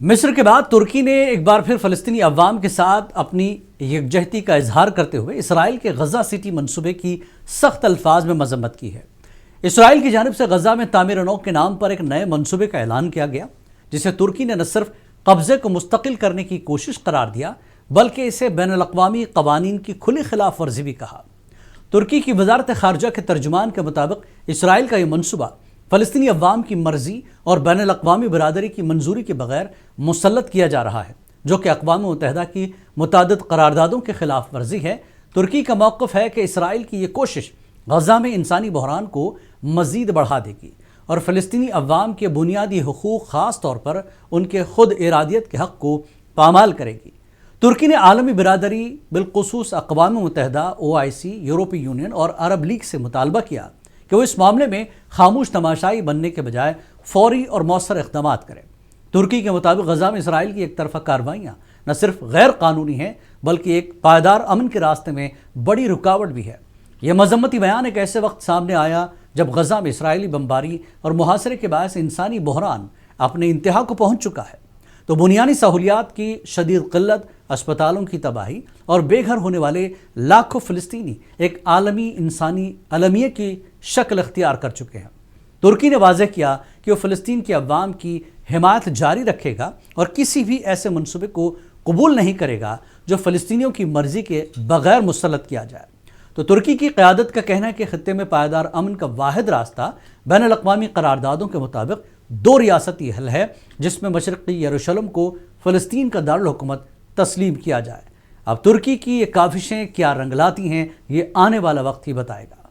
مصر کے بعد ترکی نے ایک بار پھر فلسطینی عوام کے ساتھ اپنی یکجہتی کا اظہار کرتے ہوئے اسرائیل کے غزہ سٹی منصوبے کی سخت الفاظ میں مذمت کی ہے۔ اسرائیل کی جانب سے غزہ میں تعمیر نو کے نام پر ایک نئے منصوبے کا اعلان کیا گیا، جسے ترکی نے نہ صرف قبضے کو مستقل کرنے کی کوشش قرار دیا بلکہ اسے بین الاقوامی قوانین کی کھلی خلاف ورزی بھی کہا۔ ترکی کی وزارت خارجہ کے ترجمان کے مطابق اسرائیل کا یہ منصوبہ فلسطینی عوام کی مرضی اور بین الاقوامی برادری کی منظوری کے بغیر مسلط کیا جا رہا ہے، جو کہ اقوام متحدہ کی متعدد قراردادوں کے خلاف ورزی ہے۔ ترکی کا موقف ہے کہ اسرائیل کی یہ کوشش غزہ میں انسانی بحران کو مزید بڑھا دے گی اور فلسطینی عوام کے بنیادی حقوق، خاص طور پر ان کے خود ارادیت کے حق کو پامال کرے گی۔ ترکی نے عالمی برادری بالخصوص اقوام متحدہ، OIC، یورپی یونین اور عرب لیگ سے مطالبہ کیا کہ وہ اس معاملے میں خاموش تماشائی بننے کے بجائے فوری اور مؤثر اقدامات کریں۔ ترکی کے مطابق غزہ میں اسرائیل کی ایک طرفہ کارروائیاں نہ صرف غیر قانونی ہیں بلکہ ایک پائیدار امن کے راستے میں بڑی رکاوٹ بھی ہے۔ یہ مذمتی بیان ایک ایسے وقت سامنے آیا جب غزہ میں اسرائیلی بمباری اور محاصرے کے باعث انسانی بحران اپنے انتہا کو پہنچ چکا ہے، تو بنیادی سہولیات کی شدید قلت، اسپتالوں کی تباہی اور بے گھر ہونے والے لاکھوں فلسطینی ایک عالمی انسانی المیہ کی شکل اختیار کر چکے ہیں۔ ترکی نے واضح کیا کہ وہ فلسطین کے عوام کی حمایت جاری رکھے گا اور کسی بھی ایسے منصوبے کو قبول نہیں کرے گا جو فلسطینیوں کی مرضی کے بغیر مسلط کیا جائے۔ تو ترکی کی قیادت کا کہنا ہے کہ خطے میں پائیدار امن کا واحد راستہ بین الاقوامی قراردادوں کے مطابق دو ریاستی حل ہے، جس میں مشرقی یروشلم کو فلسطین کا دارالحکومت تسلیم کیا جائے۔ اب ترکی کی یہ کاوشیں کیا رنگ لاتی ہیں، یہ آنے والا وقت ہی بتائے گا۔